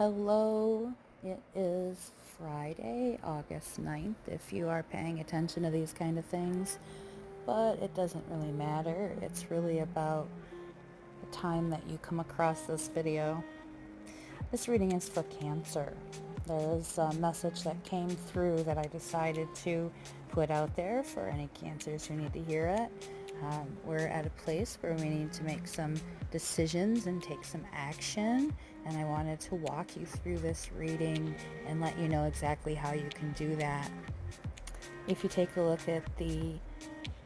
Hello, it is Friday, August 9th, if you are paying attention to these kind of things, but it doesn't really matter. It's really about the time that you come across this video. This reading is for Cancer. There is a message that came through that I decided to put out there for any Cancers who need to hear it. We're at a place where we need to make some decisions and take some action, and I wanted to walk you through this reading and let you know exactly how you can do that. If you take a look at the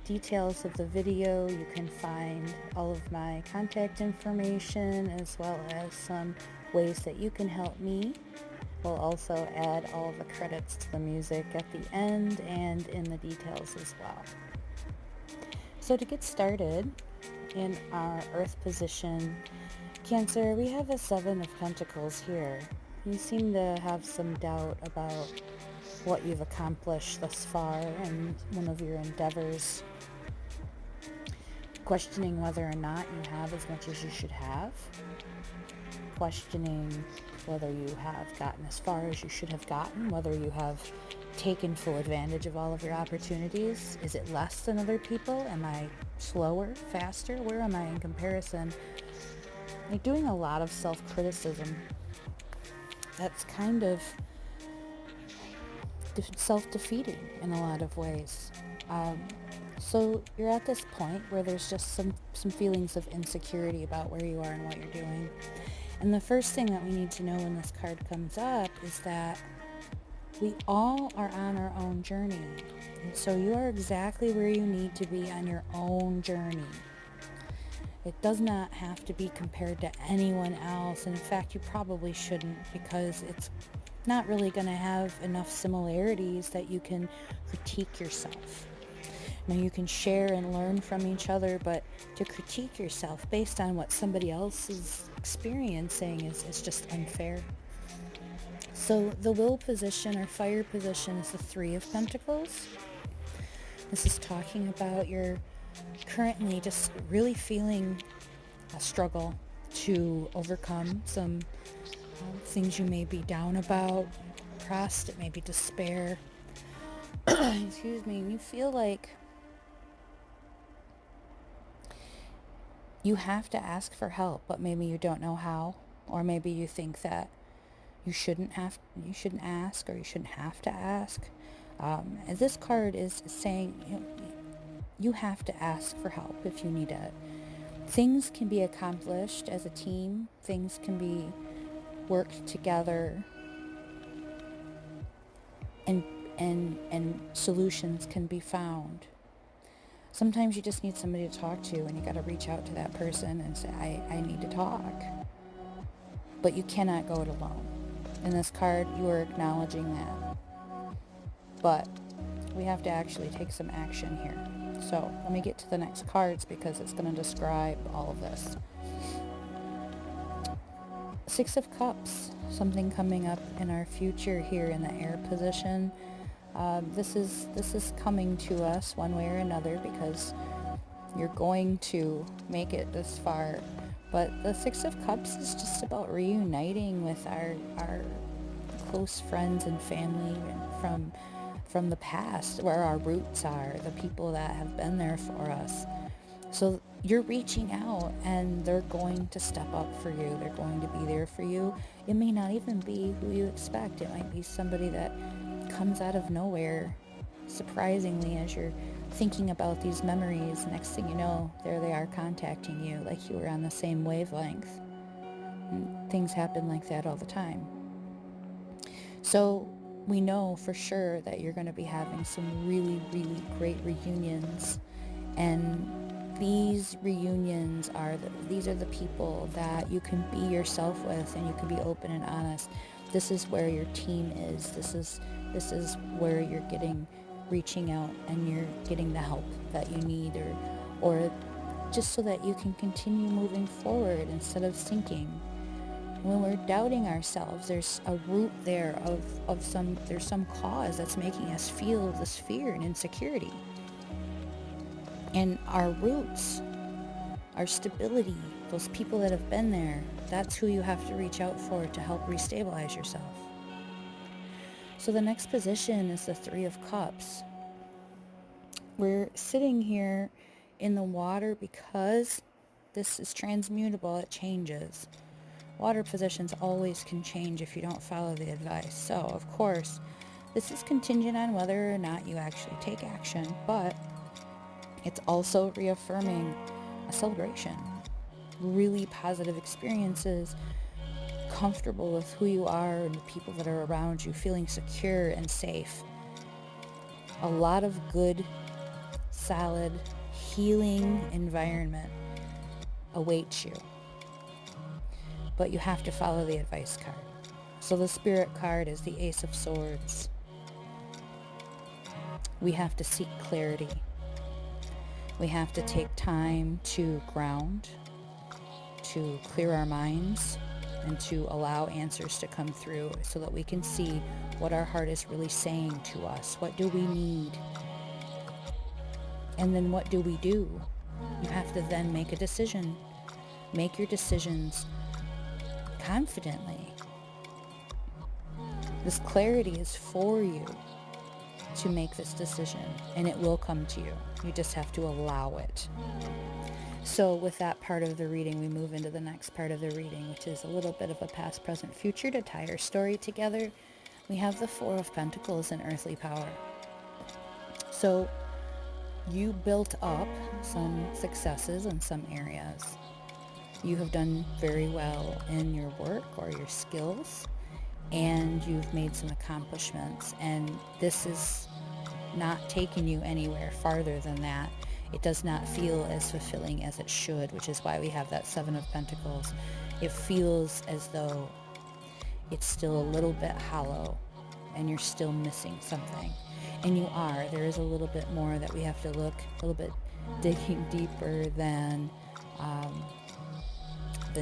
details of the video, you can find all of my contact information as well as some ways that you can help me. We'll also add all of the credits to the music at the end and in the details as well. So to get started, in our Earth position, Cancer, we have a Seven of Pentacles here. You seem to have some doubt about what you've accomplished thus far in one of your endeavors, questioning whether or not you have as much as you should have, questioning whether you have gotten as far as you should have gotten, whether you have taken full advantage of all of your opportunities. Is it less than other people? Am I slower, faster? Where am I in comparison? Like doing a lot of self-criticism. That's kind of self-defeating in a lot of ways. So you're at this point where there's just some feelings of insecurity about where you are and what you're doing. And the first thing that we need to know when this card comes up is that we all are on our own journey. And so you are exactly where you need to be on your own journey. It does not have to be compared to anyone else. And in fact, you probably shouldn't, because it's not really going to have enough similarities that you can critique yourself. Now, you can share and learn from each other, but to critique yourself based on what somebody else is experiencing is just unfair. So the will position or fire position is the Three of Pentacles. This is talking about you're currently just really feeling a struggle to overcome some things you may be down about, depressed, it may be despair. Excuse me. You feel like you have to ask for help, but maybe you don't know how, or maybe you think that you shouldn't ask, or you shouldn't have to ask. And this card is saying you have to ask for help if you need it. Things can be accomplished as a team. Things can be worked together, and solutions can be found. Sometimes you just need somebody to talk to, and you got to reach out to that person and say, I need to talk. But you cannot go it alone. In this card, you are acknowledging that. But we have to actually take some action here. So let me get to the next cards because it's going to describe all of this. Six of Cups, something coming up in our future here in the air position. This is coming to us one way or another because you're going to make it this far. But the Six of Cups is just about reuniting with our close friends and family from the past, where our roots are, the people that have been there for us. So you're reaching out, and they're going to step up for you. They're going to be there for you. It may not even be who you expect. It might be somebody that comes out of nowhere, surprisingly, as you're thinking about these memories. Next thing you know, there they are contacting you like you were on the same wavelength. And things happen like that all the time. So we know for sure that you're going to be having some really, really great reunions. And these reunions these are the people that you can be yourself with, and you can be open and honest. This is where your team is. This is where you're reaching out, and you're getting the help that you need, or just so that you can continue moving forward instead of sinking. When we're doubting ourselves, there's a root there there's some cause that's making us feel this fear and insecurity. And our roots, our stability, Those people that have been there, that's who you have to reach out for to help restabilize yourself. So the next position is the Three of Cups. We're sitting here in the water because this is transmutable, it changes. Water positions always can change if you don't follow the advice. So, of course, this is contingent on whether or not you actually take action, but it's also reaffirming a celebration. Really positive experiences, comfortable with who you are and the people that are around you, feeling secure and safe. A lot of good, solid, healing environment awaits you. But you have to follow the advice card. So the Spirit card is the Ace of Swords. We have to seek clarity. We have to take time to ground, to clear our minds, and to allow answers to come through so that we can see what our heart is really saying to us. What do we need? And then what do we do? You have to then make a decision. Make your decisions confidently. This clarity is for you to make this decision, and it will come to you. You just have to allow it. So with that part of the reading, we move into the next part of the reading, which is a little bit of a past, present, future to tie our story together. We have the Four of Pentacles and earthly power. So you built up some successes in some areas. You have done very well in your work or your skills, and you've made some accomplishments, and this is not taking you anywhere farther than that. It does not feel as fulfilling as it should, which is why we have that Seven of Pentacles. It feels as though it's still a little bit hollow and you're still missing something. And you are. There is a little bit more that we have to look, a little bit digging deeper than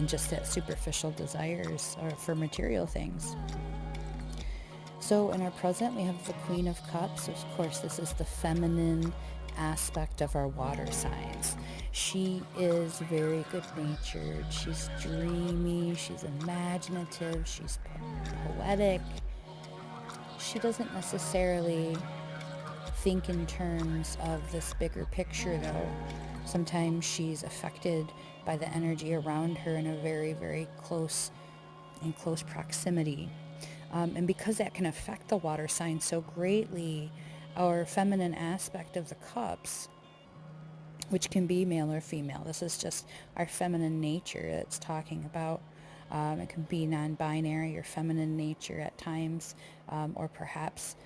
just that superficial desires or for material things. So in our present, we have the Queen of Cups. Of course, this is the feminine aspect of our water signs. She is very good-natured. She's dreamy. She's imaginative. She's poetic. She doesn't necessarily think in terms of this bigger picture, though. Sometimes she's affected by the energy around her in a very, very close proximity. And because that can affect the water sign so greatly, our feminine aspect of the cups, which can be male or female, this is just our feminine nature that's talking about. It can be non-binary or feminine nature at times, or perhaps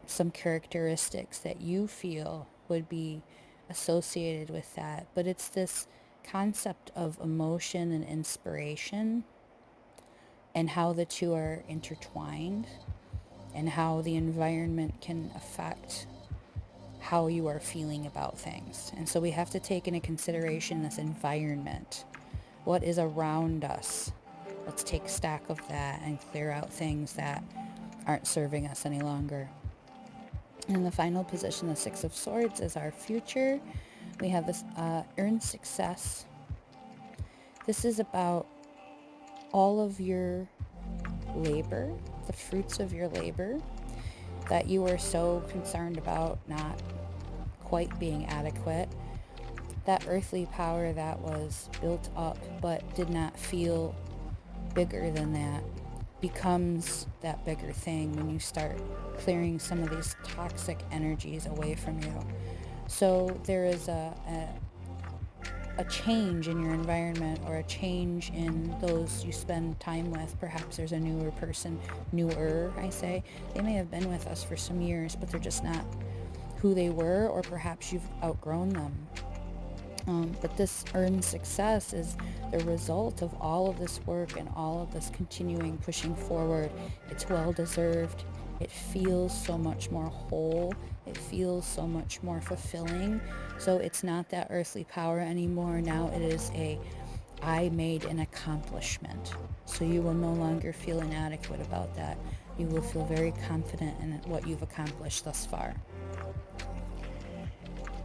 some characteristics that you feel would be associated with that. But it's this concept of emotion and inspiration and how the two are intertwined and how the environment can affect how you are feeling about things. And so we have to take into consideration this environment. What is around us? Let's take stock of that and clear out things that aren't serving us any longer. In the final position, the Six of Swords is our future. We have this earned success. This is about all of your labor, the fruits of your labor that you were so concerned about not quite being adequate. That earthly power that was built up but did not feel bigger than that becomes that bigger thing when you start clearing some of these toxic energies away from you. So there is a change in your environment, or a change in those you spend time with. Perhaps there's a newer person, I say. They may have been with us for some years, but they're just not who they were, or perhaps you've outgrown them. But this earned success is the result of all of this work and all of this continuing pushing forward. It's well-deserved. It feels so much more whole. It feels so much more fulfilling. So it's not that earthly power anymore. Now it is I made an accomplishment. So you will no longer feel inadequate about that. You will feel very confident in what you've accomplished thus far.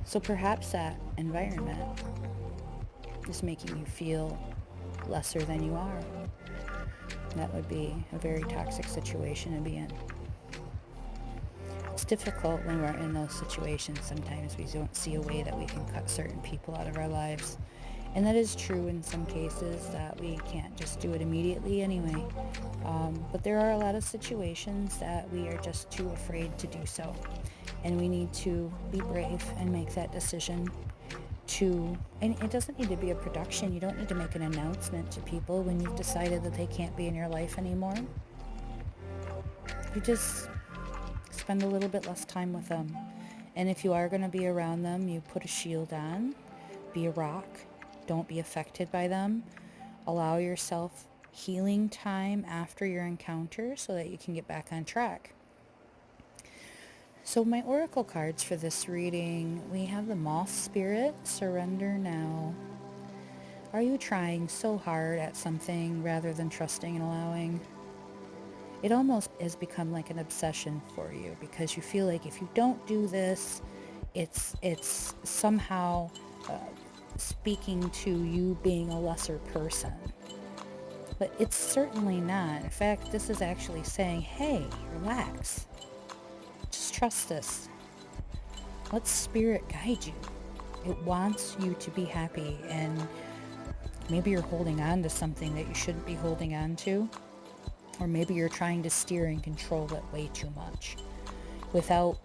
So perhaps that environment is making you feel lesser than you are. That would be a very toxic situation to be in. It's difficult when we're in those situations. Sometimes we don't see a way that we can cut certain people out of our lives. And that is true in some cases, that we can't just do it immediately anyway. But there are a lot of situations that we are just too afraid to do so. And we need to be brave and make that decision and it doesn't need to be a production. You don't need to make an announcement to people when you've decided that they can't be in your life anymore. You just spend a little bit less time with them. And if you are going to be around them, you put a shield on, be a rock, don't be affected by them. Allow yourself healing time after your encounter so that you can get back on track. So my oracle cards for this reading, we have the Moth Spirit, Surrender Now. Are you trying so hard at something rather than trusting and allowing? It almost has become like an obsession for you because you feel like if you don't do this, it's somehow speaking to you being a lesser person. But it's certainly not. In fact, this is actually saying, hey, relax. Just trust this. Let Spirit guide you. It wants you to be happy, and maybe you're holding on to something that you shouldn't be holding on to, or maybe you're trying to steer and control it way too much. Without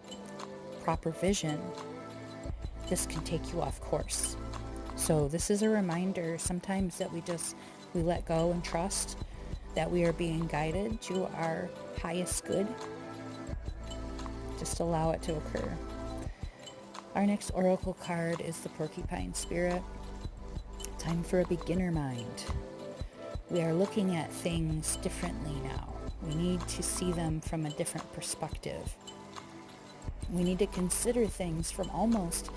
proper vision, this can take you off course. So this is a reminder sometimes that we let go and trust that we are being guided to our highest good. Just allow it to occur. Our next oracle card is the Porcupine Spirit. Time for a beginner mind. We are looking at things differently now. We need to see them from a different perspective. We need to consider things from almost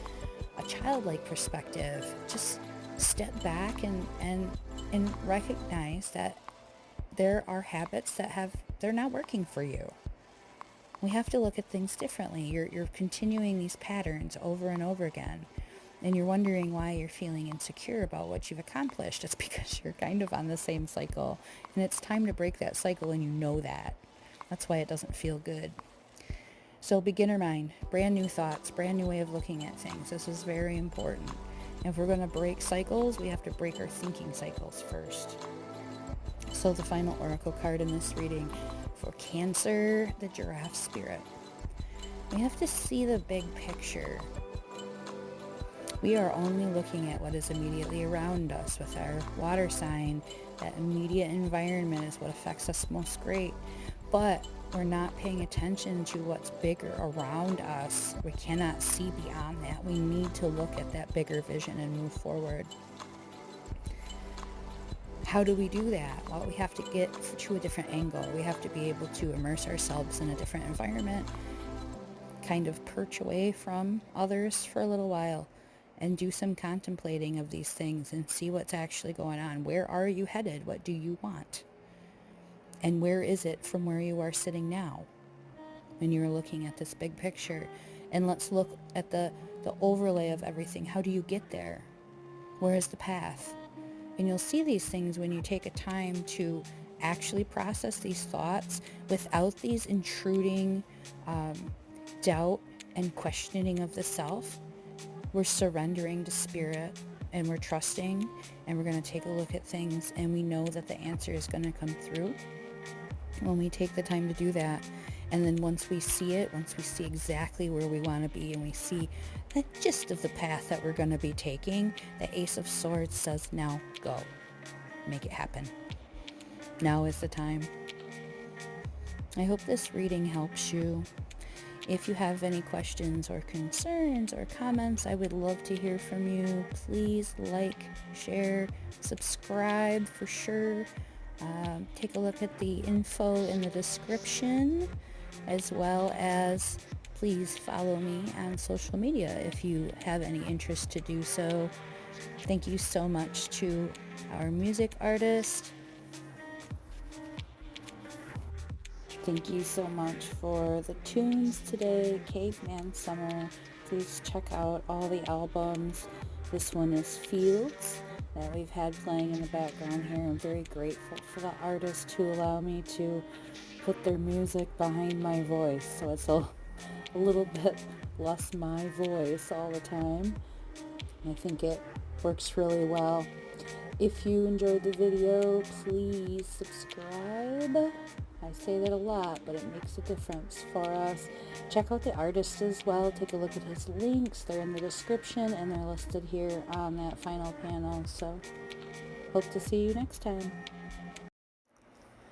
a childlike perspective. Just step back and recognize that there are habits they're not working for you. We have to look at things differently. You're continuing these patterns over and over again, and you're wondering why you're feeling insecure about what you've accomplished. It's because you're kind of on the same cycle, and it's time to break that cycle, and you know that. That's why it doesn't feel good. So beginner mind, brand new thoughts, brand new way of looking at things. This is very important. And if we're going to break cycles, we have to break our thinking cycles first. So the final oracle card in this reading for Cancer, the Giraffe Spirit. We have to see the big picture. We are only looking at what is immediately around us. With our water sign, that immediate environment is what affects us most great. But we're not paying attention to what's bigger around us. We cannot see beyond that. We need to look at that bigger vision and move forward. How do we do that? Well, we have to get to a different angle. We have to be able to immerse ourselves in a different environment, kind of perch away from others for a little while, and do some contemplating of these things and see what's actually going on. Where are you headed? What do you want? And where is it from where you are sitting now when you're looking at this big picture? And let's look at the overlay of everything. How do you get there? Where is the path? And you'll see these things when you take a time to actually process these thoughts without these intruding doubt and questioning of the self. We're surrendering to Spirit, and we're trusting, and we're going to take a look at things, and we know that the answer is going to come through when we take the time to do that. And then once we see it, once we see exactly where we want to be, and we see the gist of the path that we're going to be taking, the Ace of Swords says, now go. Make it happen. Now is the time. I hope this reading helps you. If you have any questions or concerns or comments, I would love to hear from you. Please like, share, subscribe for sure. Take a look at the info in the description, as well as please follow me on social media if you have any interest to do so. Thank you so much to our music artist. Thank you so much for the tunes today, Caveman Summer. Please check out all the albums. This one is Fields. that we've had playing in the background here. I'm very grateful for the artists who allow me to put their music behind my voice, so it's a little bit less my voice all the time. I think it works really well. If you enjoyed the video, please subscribe. I say that a lot, but it makes a difference for us. Check out the artist as well. Take a look at his links. They're in the description and they're listed here on that final panel. So, hope to see you next time.